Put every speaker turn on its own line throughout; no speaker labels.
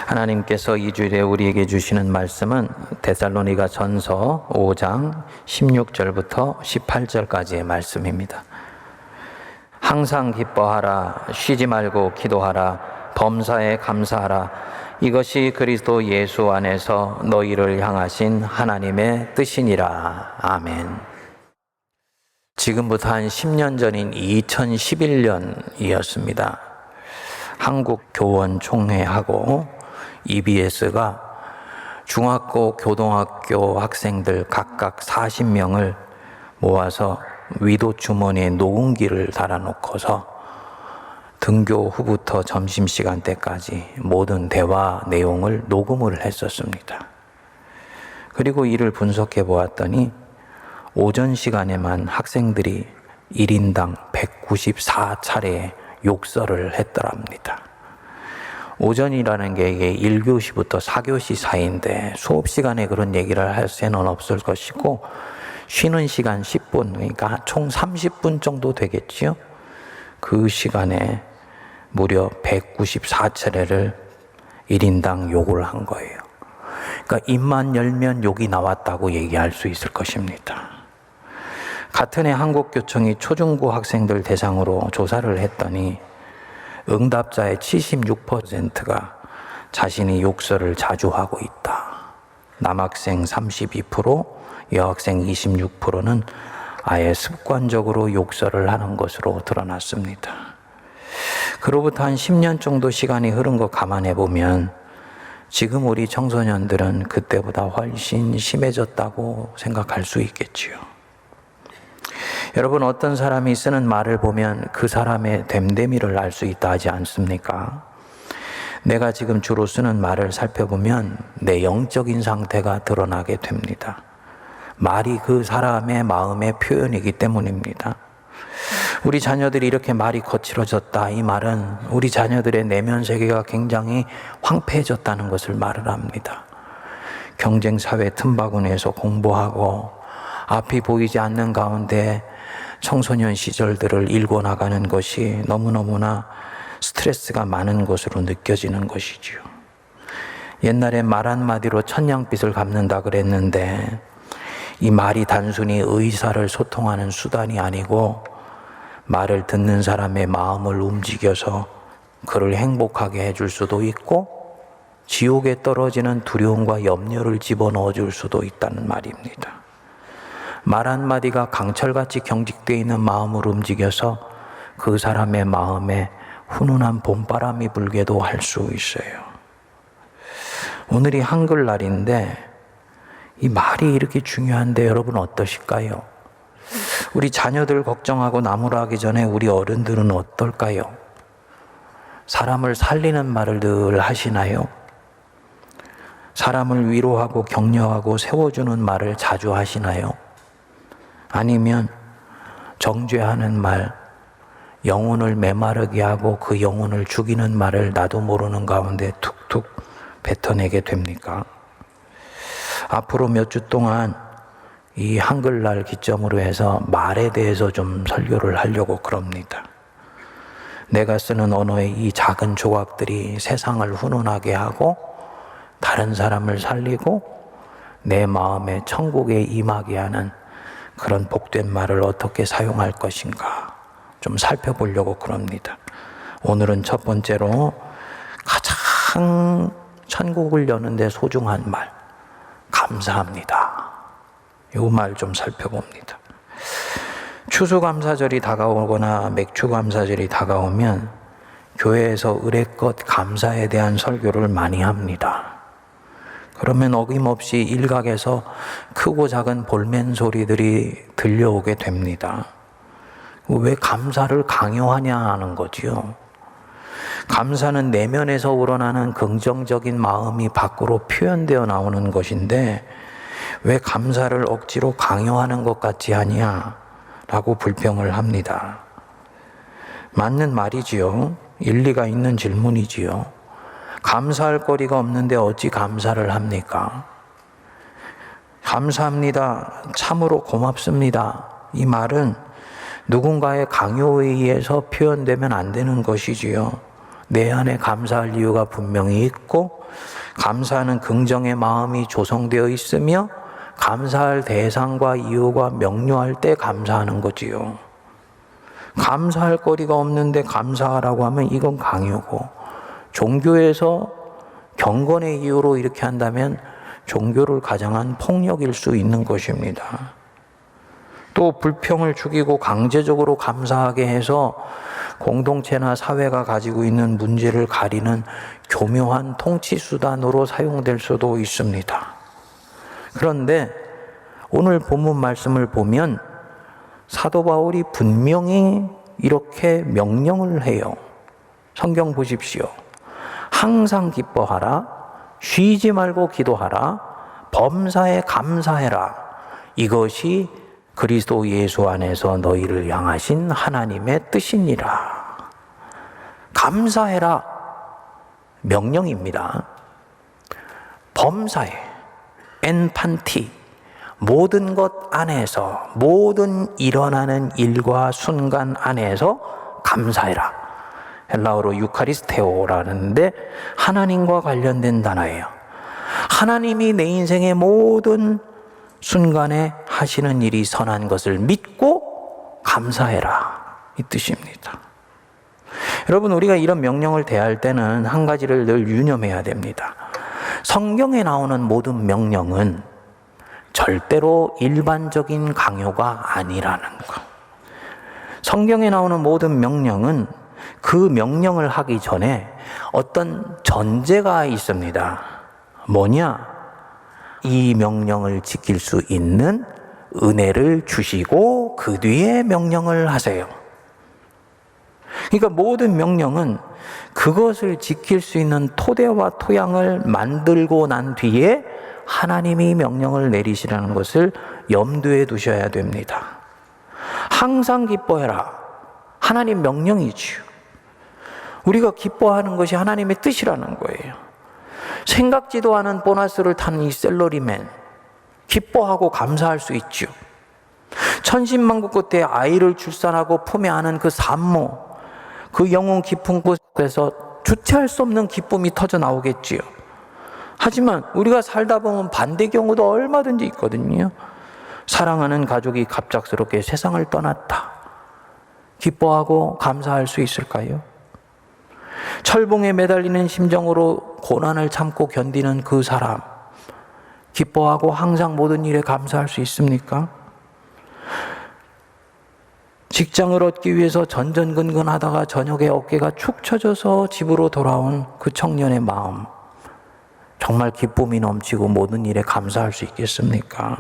하나님께서 이 주일에 우리에게 주시는 말씀은 데살로니가 전서 5장 16절부터 18절까지의 말씀입니다. 항상 기뻐하라, 쉬지 말고 기도하라, 범사에 감사하라. 이것이 그리스도 예수 안에서 너희를 향하신 하나님의 뜻이니라. 아멘. 지금부터 한 10년 전인 2011년이었습니다. 한국 교원 총회하고 EBS가 중학교, 고등학교 학생들 각각 40명을 모아서 위도 주머니에 녹음기를 달아놓고서 등교 후부터 점심시간 때까지 모든 대화 내용을 녹음을 했었습니다. 그리고 이를 분석해 보았더니 오전 시간에만 학생들이 1인당 194차례의 욕설을 했더랍니다. 오전이라는 게 이게 1교시부터 4교시 사이인데 수업 시간에 그런 얘기를 할 새는 없을 것이고 쉬는 시간 10분, 그러니까 총 30분 정도 되겠지요. 그 시간에 무려 194차례를 1인당 욕을 한 거예요. 그러니까 입만 열면 욕이 나왔다고 얘기할 수 있을 것입니다. 같은 해 한국교총이 초중고 학생들 대상으로 조사를 했더니 응답자의 76%가 자신이 욕설을 자주 하고 있다. 남학생 32%, 여학생 26%는 아예 습관적으로 욕설을 하는 것으로 드러났습니다. 그로부터 한 10년 정도 시간이 흐른 거 감안해 보면 지금 우리 청소년들은 그때보다 훨씬 심해졌다고 생각할 수 있겠지요. 여러분, 어떤 사람이 쓰는 말을 보면 그 사람의 됨됨이를 알 수 있다 하지 않습니까? 내가 지금 주로 쓰는 말을 살펴보면 내 영적인 상태가 드러나게 됩니다. 말이 그 사람의 마음의 표현이기 때문입니다. 우리 자녀들이 이렇게 말이 거칠어졌다, 이 말은 우리 자녀들의 내면 세계가 굉장히 황폐해졌다는 것을 말을 합니다. 경쟁사회 틈바구니에서 공부하고 앞이 보이지 않는 가운데 청소년 시절들을 일궈 나가는 것이 너무너무나 스트레스가 많은 것으로 느껴지는 것이지요. 옛날에 말 한마디로 천냥빚을 갚는다 그랬는데 이 말이 단순히 의사를 소통하는 수단이 아니고 말을 듣는 사람의 마음을 움직여서 그를 행복하게 해줄 수도 있고 지옥에 떨어지는 두려움과 염려를 집어넣어 줄 수도 있다는 말입니다. 말 한마디가 강철같이 경직되어 있는 마음을 움직여서 그 사람의 마음에 훈훈한 봄바람이 불게도 할 수 있어요. 오늘이 한글날인데 이 말이 이렇게 중요한데 여러분 어떠실까요? 우리 자녀들 걱정하고 나무라기 전에 우리 어른들은 어떨까요? 사람을 살리는 말을 늘 하시나요? 사람을 위로하고 격려하고 세워주는 말을 자주 하시나요? 아니면 정죄하는 말, 영혼을 메마르게 하고 그 영혼을 죽이는 말을 나도 모르는 가운데 툭툭 뱉어내게 됩니까? 앞으로 몇 주 동안 이 한글날 기점으로 해서 말에 대해서 좀 설교를 하려고 그럽니다. 내가 쓰는 언어의 이 작은 조각들이 세상을 훈훈하게 하고 다른 사람을 살리고 내 마음에 천국에 임하게 하는 그런 복된 말을 어떻게 사용할 것인가 좀 살펴보려고 그럽니다. 오늘은 첫 번째로 가장 천국을 여는데 소중한 말, 감사합니다. 이 말 좀 살펴봅니다. 추수감사절이 다가오거나 맥주감사절이 다가오면 교회에서 의례껏 감사에 대한 설교를 많이 합니다. 그러면 어김없이 일각에서 크고 작은 볼멘 소리들이 들려오게 됩니다. 왜 감사를 강요하냐 하는 거지요. 감사는 내면에서 우러나는 긍정적인 마음이 밖으로 표현되어 나오는 것인데 왜 감사를 억지로 강요하는 것 같지 않냐 라고 불평을 합니다. 맞는 말이지요. 일리가 있는 질문이지요. 감사할 거리가 없는데 어찌 감사를 합니까? 감사합니다. 참으로 고맙습니다. 이 말은 누군가의 강요에 의해서 표현되면 안 되는 것이지요. 내 안에 감사할 이유가 분명히 있고 감사하는 긍정의 마음이 조성되어 있으며 감사할 대상과 이유가 명료할 때 감사하는 거지요. 감사할 거리가 없는데 감사하라고 하면 이건 강요고, 종교에서 경건의 이유로 이렇게 한다면 종교를 가장한 폭력일 수 있는 것입니다. 또 불평을 죽이고 강제적으로 감사하게 해서 공동체나 사회가 가지고 있는 문제를 가리는 교묘한 통치 수단으로 사용될 수도 있습니다. 그런데 오늘 본문 말씀을 보면 사도 바울이 분명히 이렇게 명령을 해요. 성경 보십시오. 항상 기뻐하라, 쉬지 말고 기도하라, 범사에 감사해라. 이것이 그리스도 예수 안에서 너희를 향하신 하나님의 뜻이니라. 감사해라. 명령입니다. 범사에, 엔판티, 모든 것 안에서, 모든 일어나는 일과 순간 안에서 감사해라. 헬라어로 유카리스테오라는데 하나님과 관련된 단어예요. 하나님이 내 인생의 모든 순간에 하시는 일이 선한 것을 믿고 감사해라. 이 뜻입니다. 여러분, 우리가 이런 명령을 대할 때는 한 가지를 늘 유념해야 됩니다. 성경에 나오는 모든 명령은 절대로 일반적인 강요가 아니라는 것. 성경에 나오는 모든 명령은 그 명령을 하기 전에 어떤 전제가 있습니다. 뭐냐? 이 명령을 지킬 수 있는 은혜를 주시고 그 뒤에 명령을 하세요. 그러니까 모든 명령은 그것을 지킬 수 있는 토대와 토양을 만들고 난 뒤에 하나님이 명령을 내리시라는 것을 염두에 두셔야 됩니다. 항상 기뻐해라. 하나님 명령이지요. 우리가 기뻐하는 것이 하나님의 뜻이라는 거예요. 생각지도 않은 보너스를 타는 이 샐러리맨, 기뻐하고 감사할 수 있죠. 천신만고 끝에 아이를 출산하고 품에 안은 그 산모, 그 영혼 깊은 곳에서 주체할 수 없는 기쁨이 터져 나오겠지요. 하지만 우리가 살다 보면 반대 경우도 얼마든지 있거든요. 사랑하는 가족이 갑작스럽게 세상을 떠났다. 기뻐하고 감사할 수 있을까요? 철봉에 매달리는 심정으로 고난을 참고 견디는 그 사람, 기뻐하고 항상 모든 일에 감사할 수 있습니까? 직장을 얻기 위해서 전전근근하다가 저녁에 어깨가 축 처져서 집으로 돌아온 그 청년의 마음, 정말 기쁨이 넘치고 모든 일에 감사할 수 있겠습니까?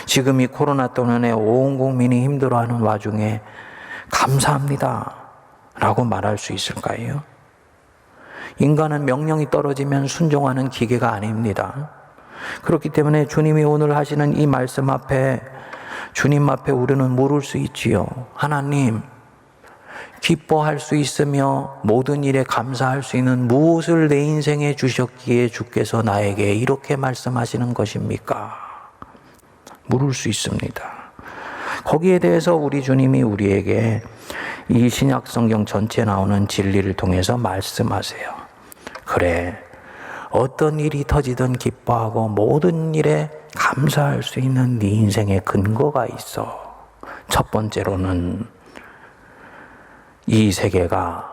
지금 이 코로나 때문에 온 국민이 힘들어하는 와중에 감사합니다 라고 말할 수 있을까요? 인간은 명령이 떨어지면 순종하는 기계가 아닙니다. 그렇기 때문에 주님이 오늘 하시는 이 말씀 앞에, 주님 앞에 우리는 물을 수 있지요. 하나님, 기뻐할 수 있으며 모든 일에 감사할 수 있는 무엇을 내 인생에 주셨기에 주께서 나에게 이렇게 말씀하시는 것입니까? 물을 수 있습니다. 거기에 대해서 우리 주님이 우리에게 이 신약 성경 전체에 나오는 진리를 통해서 말씀하세요. 그래, 어떤 일이 터지든 기뻐하고 모든 일에 감사할 수 있는 네 인생의 근거가 있어. 첫 번째로는 이 세계가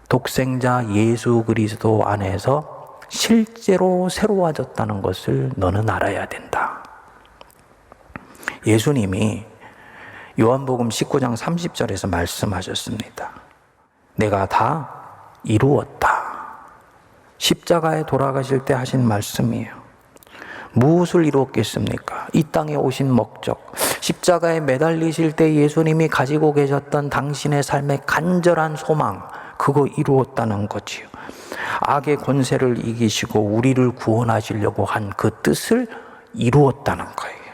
독생자 예수 그리스도 안에서 실제로 새로워졌다는 것을 너는 알아야 된다. 예수님이 요한복음 19장 30절에서 말씀하셨습니다. 내가 다 이루었다. 십자가에 돌아가실 때 하신 말씀이에요. 무엇을 이루었겠습니까? 이 땅에 오신 목적, 십자가에 매달리실 때 예수님이 가지고 계셨던 당신의 삶의 간절한 소망, 그거 이루었다는 거지요. 악의 권세를 이기시고 우리를 구원하시려고 한 그 뜻을 이루었다는 거예요.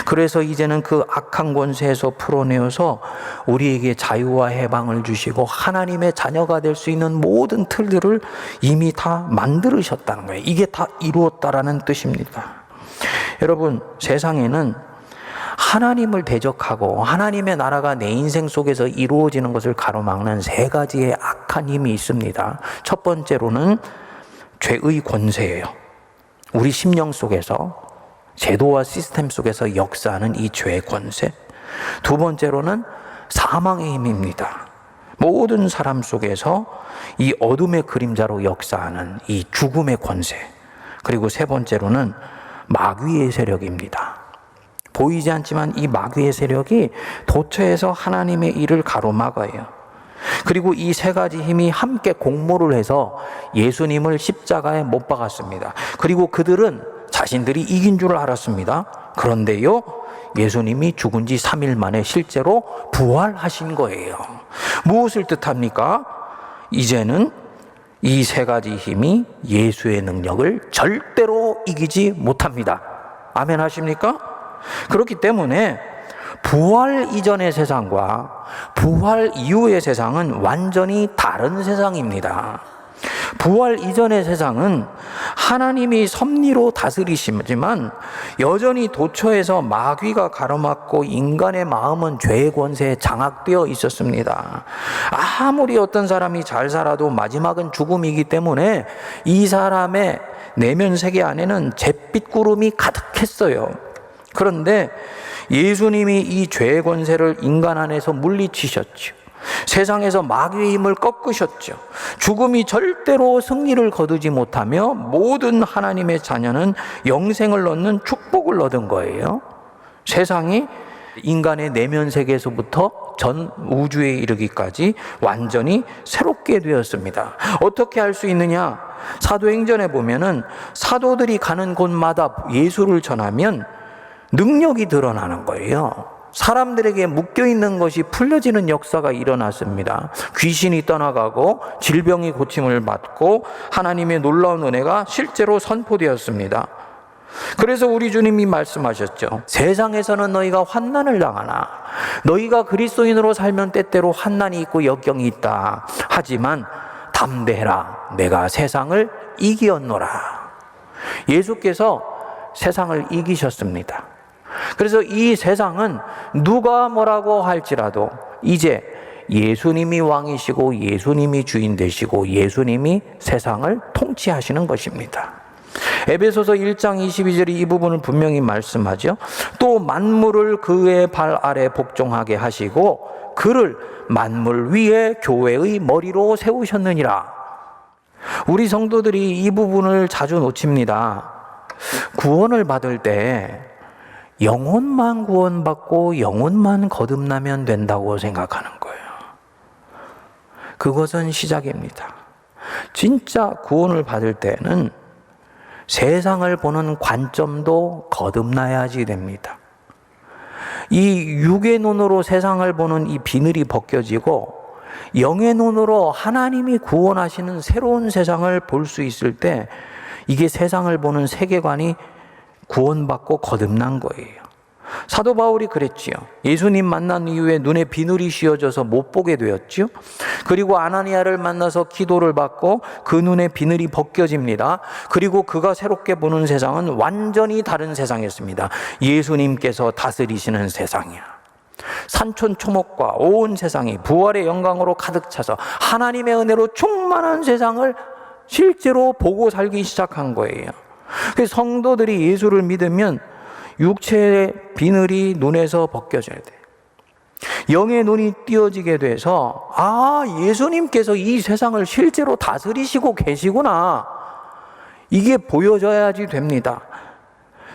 그래서 이제는 그 악한 권세에서 풀어내어서 우리에게 자유와 해방을 주시고 하나님의 자녀가 될 수 있는 모든 틀들을 이미 다 만들으셨다는 거예요. 이게 다 이루었다라는 뜻입니다. 여러분, 세상에는 하나님을 대적하고 하나님의 나라가 내 인생 속에서 이루어지는 것을 가로막는 세 가지의 악한 힘이 있습니다. 첫 번째로는 죄의 권세예요. 우리 심령 속에서, 제도와 시스템 속에서 역사하는 이 죄의 권세. 두 번째로는 사망의 힘입니다. 모든 사람 속에서 이 어둠의 그림자로 역사하는 이 죽음의 권세. 그리고 세 번째로는 마귀의 세력입니다. 보이지 않지만 이 마귀의 세력이 도처에서 하나님의 일을 가로막아요. 그리고 이 세 가지 힘이 함께 공모를 해서 예수님을 십자가에 못 박았습니다. 그리고 그들은 자신들이 이긴 줄 알았습니다. 그런데요, 예수님이 죽은 지 3일 만에 실제로 부활하신 거예요. 무엇을 뜻합니까? 이제는 이 세 가지 힘이 예수의 능력을 절대로 이기지 못합니다. 아멘 하십니까? 그렇기 때문에 부활 이전의 세상과 부활 이후의 세상은 완전히 다른 세상입니다. 부활 이전의 세상은 하나님이 섭리로 다스리시지만 여전히 도처에서 마귀가 가로막고 인간의 마음은 죄의 권세에 장악되어 있었습니다. 아무리 어떤 사람이 잘 살아도 마지막은 죽음이기 때문에 이 사람의 내면 세계 안에는 잿빛 구름이 가득했어요. 그런데 예수님이 이 죄의 권세를 인간 안에서 물리치셨죠. 세상에서 마귀의 힘을 꺾으셨죠. 죽음이 절대로 승리를 거두지 못하며 모든 하나님의 자녀는 영생을 얻는 축복을 얻은 거예요. 세상이 인간의 내면 세계에서부터 전 우주에 이르기까지 완전히 새롭게 되었습니다. 어떻게 할 수 있느냐? 사도행전에 보면은 사도들이 가는 곳마다 예수를 전하면 능력이 드러나는 거예요. 사람들에게 묶여있는 것이 풀려지는 역사가 일어났습니다. 귀신이 떠나가고 질병이 고침을 받고 하나님의 놀라운 은혜가 실제로 선포되었습니다. 그래서 우리 주님이 말씀하셨죠. 세상에서는 너희가 환난을 당하나 너희가 그리스도인으로 살면 때때로 환난이 있고 역경이 있다. 하지만 담대해라. 내가 세상을 이기었노라. 예수께서 세상을 이기셨습니다. 그래서 이 세상은 누가 뭐라고 할지라도 이제 예수님이 왕이시고 예수님이 주인 되시고 예수님이 세상을 통치하시는 것입니다. 에베소서 1장 22절이 이 부분을 분명히 말씀하죠. 또 만물을 그의 발 아래 복종하게 하시고 그를 만물 위에 교회의 머리로 세우셨느니라. 우리 성도들이 이 부분을 자주 놓칩니다. 구원을 받을 때 영혼만 구원받고 영혼만 거듭나면 된다고 생각하는 거예요. 그것은 시작입니다. 진짜 구원을 받을 때는 세상을 보는 관점도 거듭나야지 됩니다. 이 육의 눈으로 세상을 보는 이 비늘이 벗겨지고 영의 눈으로 하나님이 구원하시는 새로운 세상을 볼 수 있을 때 이게 세상을 보는 세계관이 구원받고 거듭난 거예요. 사도 바울이 그랬지요. 예수님 만난 이후에 눈에 비늘이 씌어져서 못 보게 되었지요. 그리고 아나니아를 만나서 기도를 받고 그 눈에 비늘이 벗겨집니다. 그리고 그가 새롭게 보는 세상은 완전히 다른 세상이었습니다. 예수님께서 다스리시는 세상이야. 산천초목과 온 세상이 부활의 영광으로 가득 차서 하나님의 은혜로 충만한 세상을 실제로 보고 살기 시작한 거예요. 그래서 성도들이 예수를 믿으면 육체의 비늘이 눈에서 벗겨져야 돼. 영의 눈이 띄어지게 돼서 예수님께서 이 세상을 실제로 다스리시고 계시구나. 이게 보여져야지 됩니다.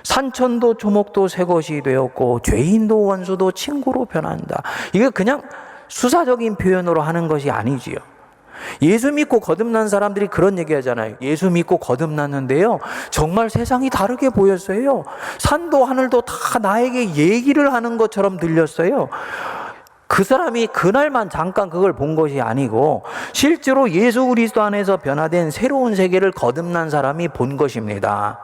산천도 초목도 새 것이 되었고 죄인도 원수도 친구로 변한다. 이게 그냥 수사적인 표현으로 하는 것이 아니지요. 예수 믿고 거듭난 사람들이 그런 얘기 하잖아요. 예수 믿고 거듭났는데요, 정말 세상이 다르게 보였어요. 산도 하늘도 다 나에게 얘기를 하는 것처럼 들렸어요. 그 사람이 그날만 잠깐 그걸 본 것이 아니고 실제로 예수 그리스도 안에서 변화된 새로운 세계를 거듭난 사람이 본 것입니다.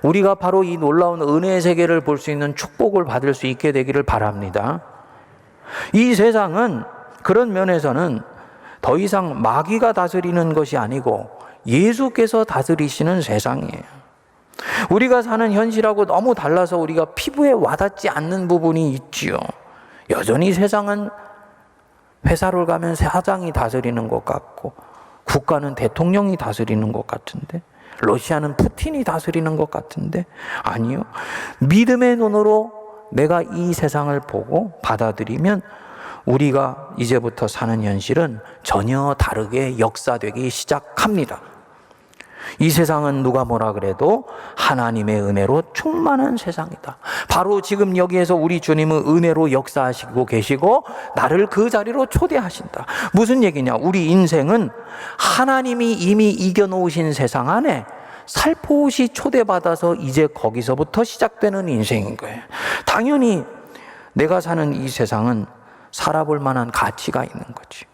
우리가 바로 이 놀라운 은혜의 세계를 볼 수 있는 축복을 받을 수 있게 되기를 바랍니다. 이 세상은 그런 면에서는 더 이상 마귀가 다스리는 것이 아니고 예수께서 다스리시는 세상이에요. 우리가 사는 현실하고 너무 달라서 우리가 피부에 와닿지 않는 부분이 있지요. 여전히 세상은 회사를 가면 사장이 다스리는 것 같고, 국가는 대통령이 다스리는 것 같은데, 러시아는 푸틴이 다스리는 것 같은데, 아니요. 믿음의 눈으로 내가 이 세상을 보고 받아들이면 우리가 이제부터 사는 현실은 전혀 다르게 역사되기 시작합니다. 이 세상은 누가 뭐라 그래도 하나님의 은혜로 충만한 세상이다. 바로 지금 여기에서 우리 주님은 은혜로 역사하시고 계시고 나를 그 자리로 초대하신다. 무슨 얘기냐? 우리 인생은 하나님이 이미 이겨놓으신 세상 안에 살포시 초대받아서 이제 거기서부터 시작되는 인생인 거예요. 당연히 내가 사는 이 세상은 살아볼 만한 가치가 있는 거지.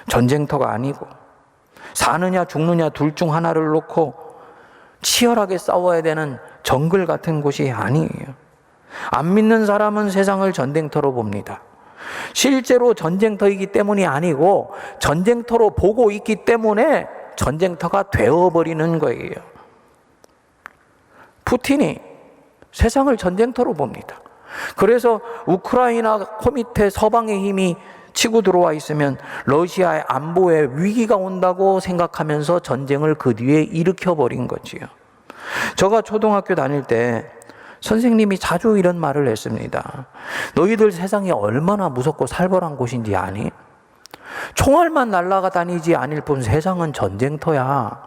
전쟁터가 아니고 사느냐 죽느냐 둘 중 하나를 놓고 치열하게 싸워야 되는 정글 같은 곳이 아니에요. 안 믿는 사람은 세상을 전쟁터로 봅니다. 실제로 전쟁터이기 때문이 아니고 전쟁터로 보고 있기 때문에 전쟁터가 되어버리는 거예요. 푸틴이 세상을 전쟁터로 봅니다. 그래서 우크라이나 코밑에 서방의 힘이 치고 들어와 있으면 러시아의 안보에 위기가 온다고 생각하면서 전쟁을 그 뒤에 일으켜버린 거지요. 제가 초등학교 다닐 때 선생님이 자주 이런 말을 했습니다. 너희들 세상이 얼마나 무섭고 살벌한 곳인지 아니? 총알만 날아가 다니지 않을 뿐 세상은 전쟁터야.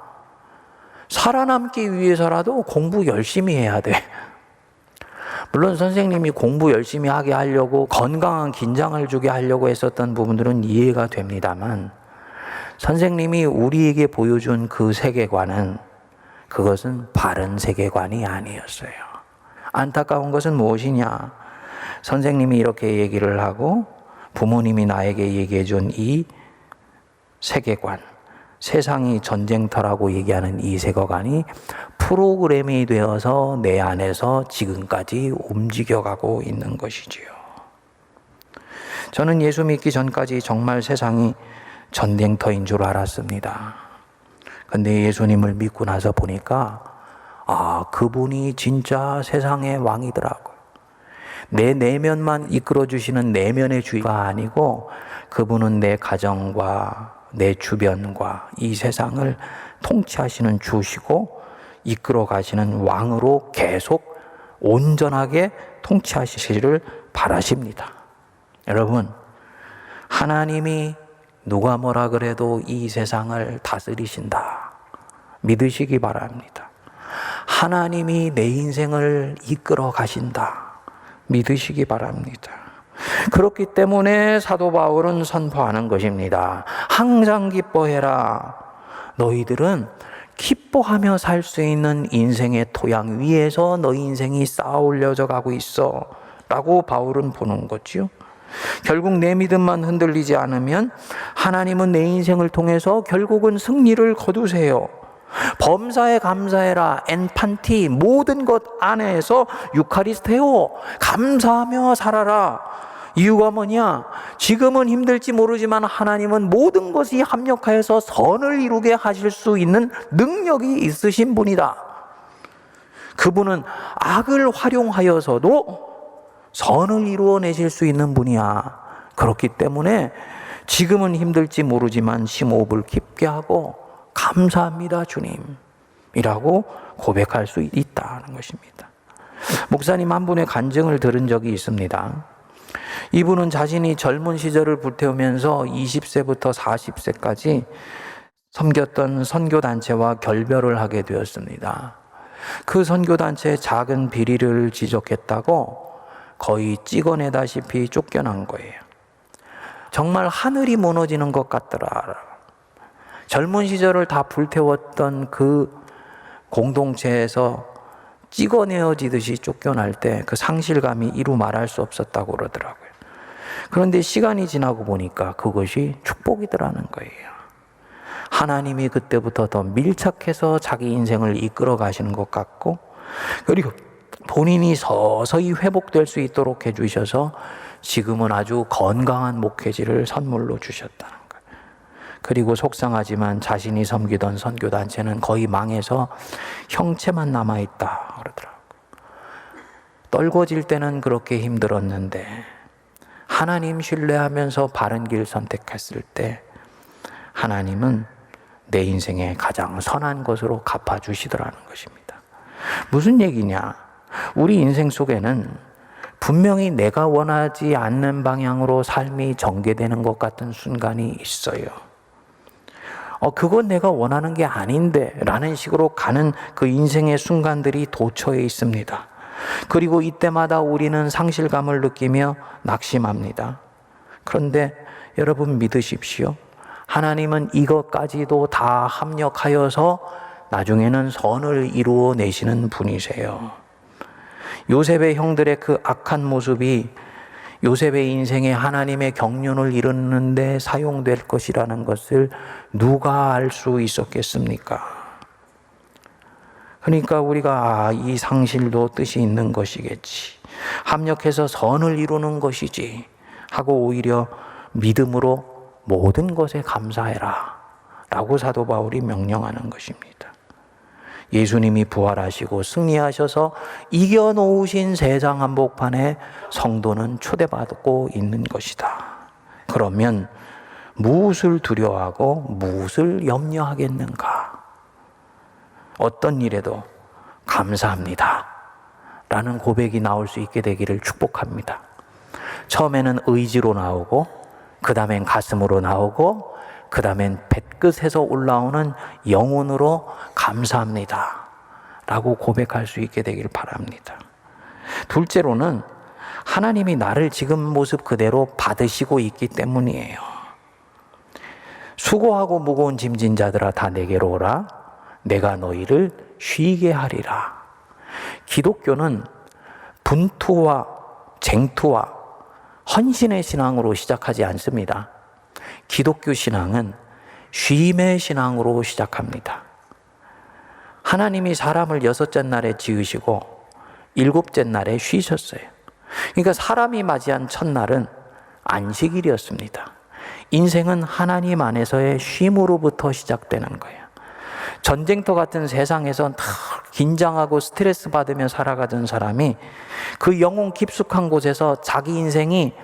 살아남기 위해서라도 공부 열심히 해야 돼. 물론 선생님이 공부 열심히 하게 하려고 건강한 긴장을 주게 하려고 했었던 부분들은 이해가 됩니다만 선생님이 우리에게 보여준 그 세계관은 그것은 바른 세계관이 아니었어요. 안타까운 것은 무엇이냐? 선생님이 이렇게 얘기를 하고 부모님이 나에게 얘기해 준 이 세계관, 세상이 전쟁터라고 얘기하는 이 세계관이 프로그램이 되어서 내 안에서 지금까지 움직여가고 있는 것이지요. 저는 예수 믿기 전까지 정말 세상이 전쟁터인 줄 알았습니다. 근데 예수님을 믿고 나서 보니까 그분이 진짜 세상의 왕이더라고요. 내 내면만 이끌어주시는 내면의 주가 아니고 그분은 내 가정과 내 주변과 이 세상을 통치하시는 주시고 이끌어 가시는 왕으로 계속 온전하게 통치하시기를 바라십니다. 여러분, 하나님이 누가 뭐라 그래도 이 세상을 다스리신다. 믿으시기 바랍니다. 하나님이 내 인생을 이끌어 가신다. 믿으시기 바랍니다. 그렇기 때문에 사도 바울은 선포하는 것입니다. 항상 기뻐해라. 너희들은 기뻐하며 살 수 있는 인생의 토양 위에서 너희 인생이 쌓아 올려져 가고 있어 라고 바울은 보는 거지요. 결국 내 믿음만 흔들리지 않으면 하나님은 내 인생을 통해서 결국은 승리를 거두세요. 범사에 감사해라. 엔판티 모든 것 안에서 유카리스테오 감사하며 살아라. 이유가 뭐냐? 지금은 힘들지 모르지만 하나님은 모든 것이 합력하여서 선을 이루게 하실 수 있는 능력이 있으신 분이다. 그분은 악을 활용하여서도 선을 이루어내실 수 있는 분이야. 그렇기 때문에 지금은 힘들지 모르지만 심호흡을 깊게 하고 감사합니다 주님 이라고 고백할 수 있다는 것입니다. 목사님 한 분의 간증을 들은 적이 있습니다. 이분은 자신이 젊은 시절을 불태우면서 20세부터 40세까지 섬겼던 선교단체와 결별을 하게 되었습니다. 그 선교단체의 작은 비리를 지적했다고 거의 찍어내다시피 쫓겨난 거예요. 정말 하늘이 무너지는 것 같더라. 젊은 시절을 다 불태웠던 그 공동체에서 찍어내어지듯이 쫓겨날 때 그 상실감이 이루 말할 수 없었다고 그러더라고요. 그런데 시간이 지나고 보니까 그것이 축복이더라는 거예요. 하나님이 그때부터 더 밀착해서 자기 인생을 이끌어 가시는 것 같고 그리고 본인이 서서히 회복될 수 있도록 해주셔서 지금은 아주 건강한 목회지를 선물로 주셨다는 거예요. 그리고 속상하지만 자신이 섬기던 선교단체는 거의 망해서 형체만 남아있다 그러더라고요. 떨궈질 때는 그렇게 힘들었는데 하나님 신뢰하면서 바른 길 선택했을 때 하나님은 내 인생의 가장 선한 것으로 갚아주시더라는 것입니다. 무슨 얘기냐? 우리 인생 속에는 분명히 내가 원하지 않는 방향으로 삶이 전개되는 것 같은 순간이 있어요. 그건 내가 원하는 게 아닌데 라는 식으로 가는 그 인생의 순간들이 도처에 있습니다. 그리고 이때마다 우리는 상실감을 느끼며 낙심합니다. 그런데 여러분 믿으십시오. 하나님은 이것까지도 다 합력하여서 나중에는 선을 이루어내시는 분이세요. 요셉의 형들의 그 악한 모습이 요셉의 인생에 하나님의 경륜을 이루는 데 사용될 것이라는 것을 누가 알 수 있었겠습니까? 그러니까 우리가 이 상실도 뜻이 있는 것이겠지, 합력해서 선을 이루는 것이지 하고 오히려 믿음으로 모든 것에 감사해라 라고 사도 바울이 명령하는 것입니다. 예수님이 부활하시고 승리하셔서 이겨놓으신 세상 한복판에 성도는 초대받고 있는 것이다. 그러면 무엇을 두려워하고 무엇을 염려하겠는가? 어떤 일에도 감사합니다 라는 고백이 나올 수 있게 되기를 축복합니다. 처음에는 의지로 나오고 그 다음엔 가슴으로 나오고 그 다음엔 뱃끝에서 올라오는 영혼으로 감사합니다 라고 고백할 수 있게 되길 바랍니다. 둘째로는 하나님이 나를 지금 모습 그대로 받으시고 있기 때문이에요. 수고하고 무거운 짐진 자들아 다 내게로 오라. 내가 너희를 쉬게 하리라. 기독교는 분투와 쟁투와 헌신의 신앙으로 시작하지 않습니다. 기독교 신앙은 쉼의 신앙으로 시작합니다. 하나님이 사람을 6째 날에 지으시고 7째 날에 쉬셨어요. 그러니까 사람이 맞이한 첫날은 안식일이었습니다. 인생은 하나님 안에서의 쉼으로부터 시작되는 거예요. 전쟁터 같은 세상에서 다 긴장하고 스트레스 받으며 살아가던 사람이 그 영혼 깊숙한 곳에서 자기 인생이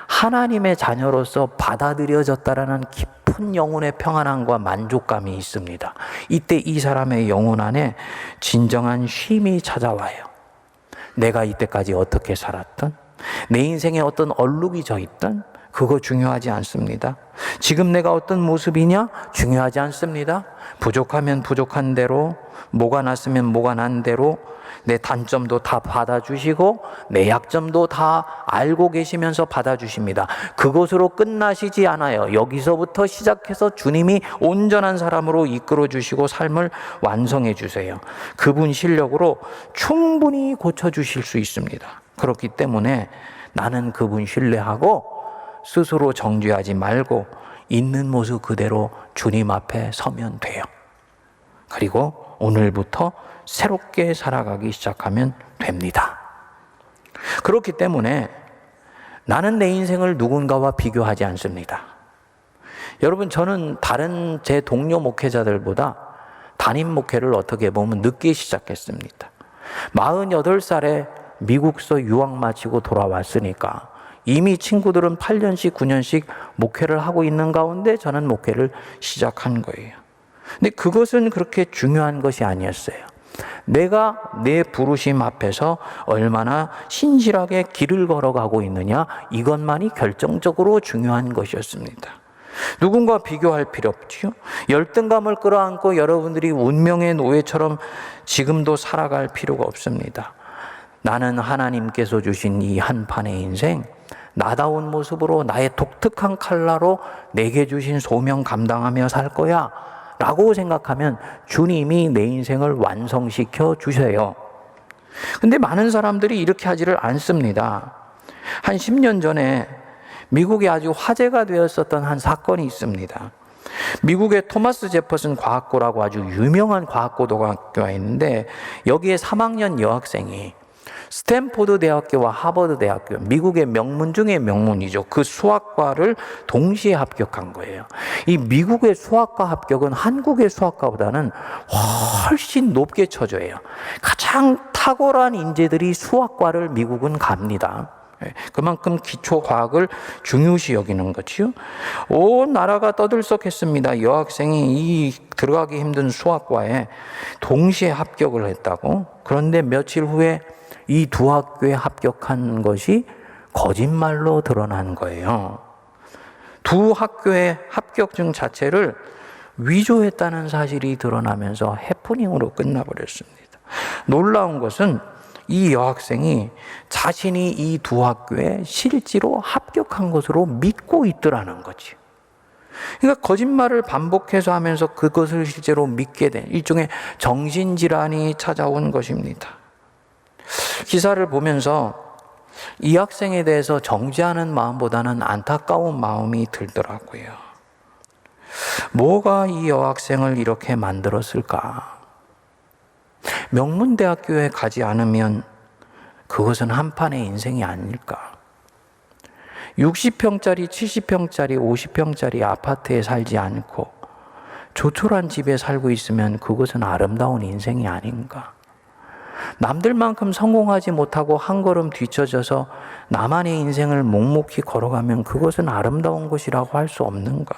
하나님의 자녀로서 받아들여졌다라는 깊은 영혼의 평안함과 만족감이 있습니다. 이때 이 사람의 영혼 안에 진정한 쉼이 찾아와요. 내가 이때까지 어떻게 살았던, 내 인생에 어떤 얼룩이 져 있던 그거 중요하지 않습니다. 지금 내가 어떤 모습이냐? 중요하지 않습니다. 부족하면 부족한 대로, 뭐가 났으면 뭐가 난 대로 내 단점도 다 받아주시고 내 약점도 다 알고 계시면서 받아주십니다. 그것으로 끝나시지 않아요. 여기서부터 시작해서 주님이 온전한 사람으로 이끌어주시고 삶을 완성해 주세요. 그분 실력으로 충분히 고쳐주실 수 있습니다. 그렇기 때문에 나는 그분 신뢰하고 스스로 정죄하지 말고 있는 모습 그대로 주님 앞에 서면 돼요. 그리고 오늘부터 새롭게 살아가기 시작하면 됩니다. 그렇기 때문에 나는 내 인생을 누군가와 비교하지 않습니다. 여러분, 저는 다른 제 동료 목회자들보다 담임 목회를 어떻게 보면 늦게 시작했습니다. 48살에 미국서 유학 마치고 돌아왔으니까 이미 친구들은 8년씩 9년씩 목회를 하고 있는 가운데 저는 목회를 시작한 거예요. 근데 그것은 그렇게 중요한 것이 아니었어요. 내가 내 부르심 앞에서 얼마나 신실하게 길을 걸어가고 있느냐, 이것만이 결정적으로 중요한 것이었습니다. 누군가 비교할 필요 없지요. 열등감을 끌어안고 여러분들이 운명의 노예처럼 지금도 살아갈 필요가 없습니다. 나는 하나님께서 주신 이 한판의 인생, 나다운 모습으로 나의 독특한 칼라로 내게 주신 소명 감당하며 살 거야 라고 생각하면 주님이 내 인생을 완성시켜 주세요. 근데 많은 사람들이 이렇게 하지를 않습니다. 한 10년 전에 미국에 아주 화제가 되었었던 한 사건이 있습니다. 미국의 토마스 제퍼슨 과학고라고 아주 유명한 과학고등학교가 있는데 여기에 3학년 여학생이 스탠포드 대학교와 하버드 대학교, 미국의 명문 중의 명문이죠. 그 수학과를 동시에 합격한 거예요. 이 미국의 수학과 합격은 한국의 수학과보다는 훨씬 높게 쳐져요. 가장 탁월한 인재들이 수학과를 미국은 갑니다. 그만큼 기초과학을 중요시 여기는 거지요. 온 나라가 떠들썩했습니다. 여학생이 이 들어가기 힘든 수학과에 동시에 합격을 했다고. 그런데 며칠 후에 이 두 학교에 합격한 것이 거짓말로 드러난 거예요. 두 학교의 합격증 자체를 위조했다는 사실이 드러나면서 해프닝으로 끝나버렸습니다. 놀라운 것은 이 여학생이 자신이 이 두 학교에 실제로 합격한 것으로 믿고 있더라는 거지. 그러니까 거짓말을 반복해서 하면서 그것을 실제로 믿게 된 일종의 정신질환이 찾아온 것입니다. 기사를 보면서 이 학생에 대해서 정죄하는 마음보다는 안타까운 마음이 들더라고요. 뭐가 이 여학생을 이렇게 만들었을까? 명문대학교에 가지 않으면 그것은 한판의 인생이 아닐까? 60평짜리, 70평짜리, 50평짜리 아파트에 살지 않고 조촐한 집에 살고 있으면 그것은 아름다운 인생이 아닌가? 남들만큼 성공하지 못하고 한 걸음 뒤처져서 나만의 인생을 묵묵히 걸어가면 그것은 아름다운 것이라고 할 수 없는가?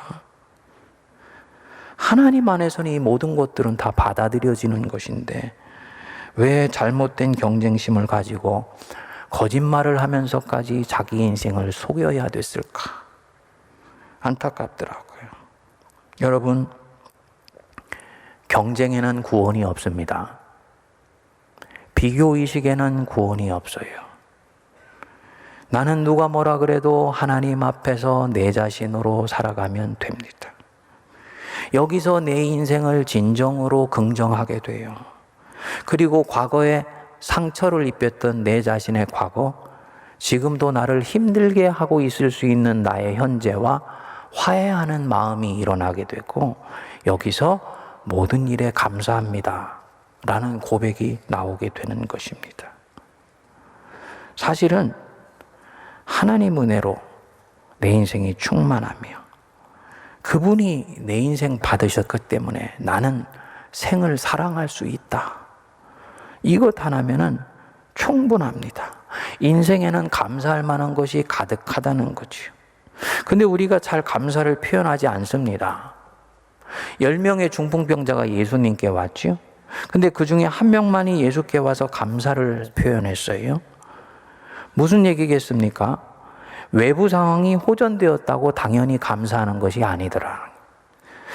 하나님 안에서는 이 모든 것들은 다 받아들여지는 것인데 왜 잘못된 경쟁심을 가지고 거짓말을 하면서까지 자기 인생을 속여야 됐을까? 안타깝더라고요. 여러분, 경쟁에는 구원이 없습니다. 비교의식에는 구원이 없어요. 나는 누가 뭐라 그래도 하나님 앞에서 내 자신으로 살아가면 됩니다. 여기서 내 인생을 진정으로 긍정하게 돼요. 그리고 과거에 상처를 입혔던 내 자신의 과거, 지금도 나를 힘들게 하고 있을 수 있는 나의 현재와 화해하는 마음이 일어나게 되고 여기서 모든 일에 감사합니다 라는 고백이 나오게 되는 것입니다. 사실은 하나님 은혜로 내 인생이 충만하며 그분이 내 인생 받으셨기 때문에 나는 생을 사랑할 수 있다. 이것 하나면은 충분합니다. 인생에는 감사할 만한 것이 가득하다는 거죠. 근데 우리가 잘 감사를 표현하지 않습니다. 10명의 중풍병자가 예수님께 왔죠. 근데 그 중에 한 명만이 예수께 와서 감사를 표현했어요. 무슨 얘기겠습니까? 외부 상황이 호전되었다고 당연히 감사하는 것이 아니더라.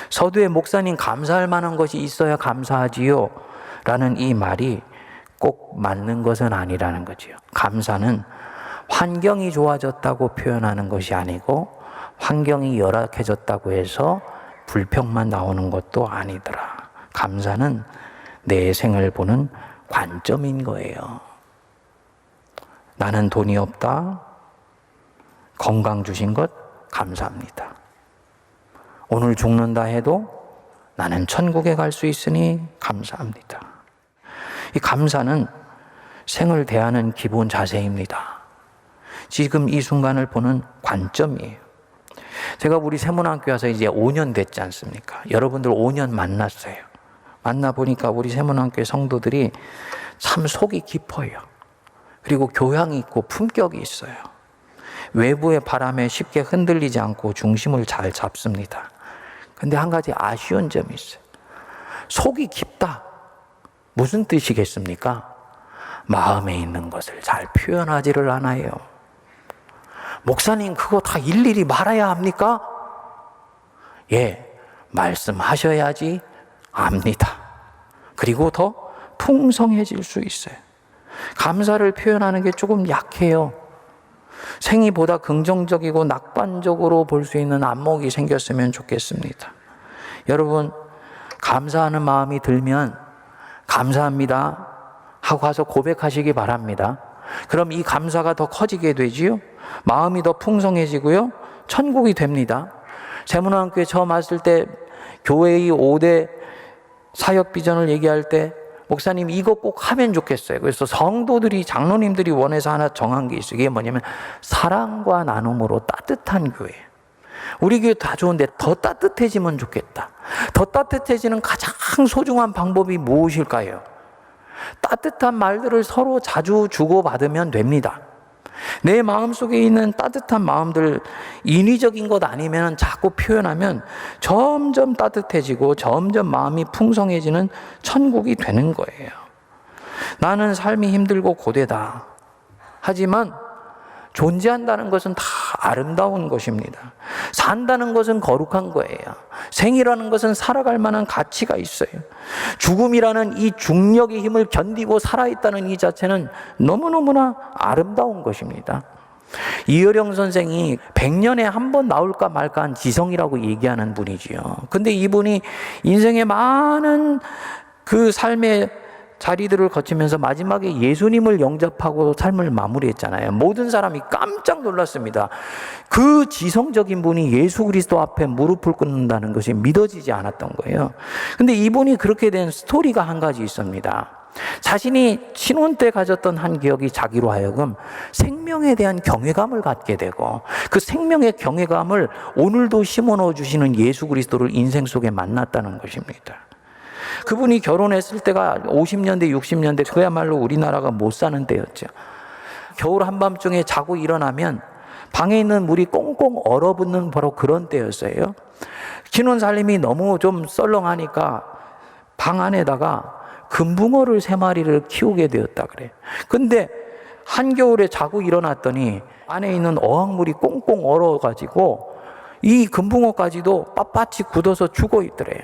서두에 목사님 감사할 만한 것이 있어야 감사하지요 라는 이 말이 꼭 맞는 것은 아니라는 거지요. 감사는 환경이 좋아졌다고 표현하는 것이 아니고 환경이 열악해졌다고 해서 불평만 나오는 것도 아니더라. 감사는 내 생을 보는 관점인 거예요. 나는 돈이 없다. 건강 주신 것 감사합니다. 오늘 죽는다 해도 나는 천국에 갈 수 있으니 감사합니다. 이 감사는 생을 대하는 기본 자세입니다. 지금 이 순간을 보는 관점이에요. 제가 우리 세문학교 와서 이제 5년 됐지 않습니까? 여러분들 5년 만났어요. 만나보니까 우리 세문학교의 성도들이 참 속이 깊어요. 그리고 교양이 있고 품격이 있어요. 외부의 바람에 쉽게 흔들리지 않고 중심을 잘 잡습니다. 근데 한 가지 아쉬운 점이 있어요. 속이 깊다. 무슨 뜻이겠습니까? 마음에 있는 것을 잘 표현하지를 않아요. 목사님, 그거 다 일일이 말해야 합니까? 예, 말씀하셔야지 압니다. 그리고 더 풍성해질 수 있어요. 감사를 표현하는 게 조금 약해요. 생이 보다 긍정적이고 낙관적으로 볼 수 있는 안목이 생겼으면 좋겠습니다. 여러분, 감사하는 마음이 들면 감사합니다 하고 와서 고백하시기 바랍니다. 그럼 이 감사가 더 커지게 되지요. 마음이 더 풍성해지고요. 천국이 됩니다. 세문학교에 처음 왔을 때 교회의 5대 사역 비전을 얘기할 때 목사님 이거 꼭 하면 좋겠어요. 그래서 성도들이, 장로님들이 원해서 하나 정한 게 있어요. 이게 뭐냐면 사랑과 나눔으로 따뜻한 교회. 우리 교회 다 좋은데 더 따뜻해지면 좋겠다. 더 따뜻해지는 가장 소중한 방법이 무엇일까요? 따뜻한 말들을 서로 자주 주고받으면 됩니다. 내 마음속에 있는 따뜻한 마음들, 인위적인 것 아니면 자꾸 표현하면 점점 따뜻해지고 점점 마음이 풍성해지는 천국이 되는 거예요. 나는 삶이 힘들고 고되다. 하지만 존재한다는 것은 다 아름다운 것입니다. 산다는 것은 거룩한 거예요. 생이라는 것은 살아갈 만한 가치가 있어요. 죽음이라는 이 중력의 힘을 견디고 살아있다는 이 자체는 너무너무나 아름다운 것입니다. 이어령 선생이 100년에 한 번 나올까 말까한 지성이라고 얘기하는 분이지요. 근데 이분이 인생의 많은 그 삶의 자리들을 거치면서 마지막에 예수님을 영접하고 삶을 마무리했잖아요. 모든 사람이 깜짝 놀랐습니다. 그 지성적인 분이 예수 그리스도 앞에 무릎을 꿇는다는 것이 믿어지지 않았던 거예요. 근데 이분이 그렇게 된 스토리가 한 가지 있습니다. 자신이 신혼 때 가졌던 한 기억이 자기로 하여금 생명에 대한 경외감을 갖게 되고, 그 생명의 경외감을 오늘도 심어넣어 주시는 예수 그리스도를 인생 속에 만났다는 것입니다. 그분이 결혼했을 때가 50년대, 60년대, 그야말로 우리나라가 못 사는 때였죠. 겨울 한밤중에 자고 일어나면 방에 있는 물이 꽁꽁 얼어붙는 바로 그런 때였어요. 신혼살림이 너무 좀 썰렁하니까 방 안에다가 금붕어를 3마리를 키우게 되었다 그래요. 근데 한겨울에 자고 일어났더니 안에 있는 어항물이 꽁꽁 얼어가지고 이 금붕어까지도 빳빳이 굳어서 죽어 있더래요.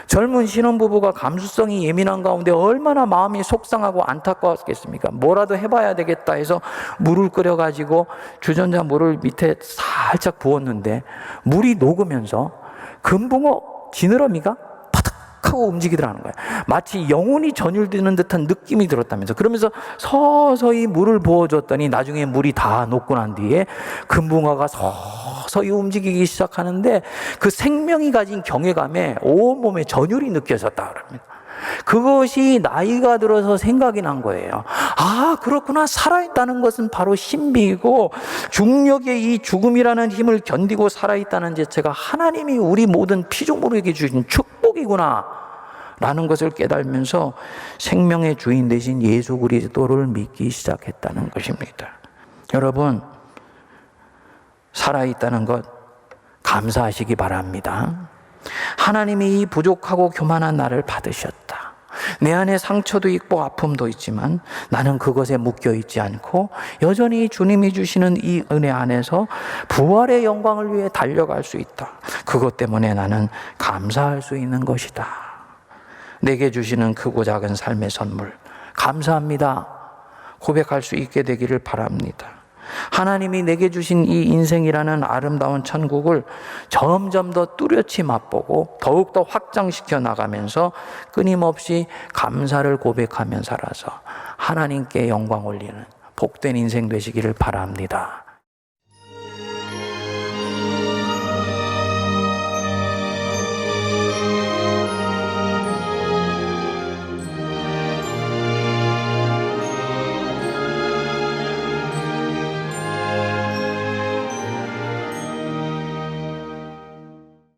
젊은 신혼부부가 감수성이 예민한 가운데 얼마나 마음이 속상하고 안타까웠겠습니까? 뭐라도 해봐야 되겠다 해서 물을 끓여가지고 주전자 물을 밑에 살짝 부었는데 물이 녹으면서 금붕어 지느러미가 파닥하고 움직이더라는 거예요. 마치 영혼이 전율되는 듯한 느낌이 들었다면서. 그러면서 서서히 물을 부어줬더니 나중에 물이 다 녹고 난 뒤에 금붕어가 서서히 움직이기 시작하는데 그 생명이 가진 경외감에 온몸에 전율이 느껴졌다 그럽니다. 그것이 나이가 들어서 생각이 난 거예요. 아, 그렇구나. 살아있다는 것은 바로 신비이고 중력의 이 죽음이라는 힘을 견디고 살아있다는 자체가 하나님이 우리 모든 피조물에게 주신 축복이구나 라는 것을 깨달으면서 생명의 주인 되신 예수 그리스도를 믿기 시작했다는 것입니다. 여러분, 살아있다는 것 감사하시기 바랍니다. 하나님이 이 부족하고 교만한 나를 받으셨다. 내 안에 상처도 있고 아픔도 있지만 나는 그것에 묶여 있지 않고 여전히 주님이 주시는 이 은혜 안에서 부활의 영광을 위해 달려갈 수 있다. 그것 때문에 나는 감사할 수 있는 것이다. 내게 주시는 크고 작은 삶의 선물 감사합니다. 고백할 수 있게 되기를 바랍니다. 하나님이 내게 주신 이 인생이라는 아름다운 천국을 점점 더 뚜렷이 맛보고 더욱더 확장시켜 나가면서 끊임없이 감사를 고백하며 살아서 하나님께 영광 올리는 복된 인생 되시기를 바랍니다.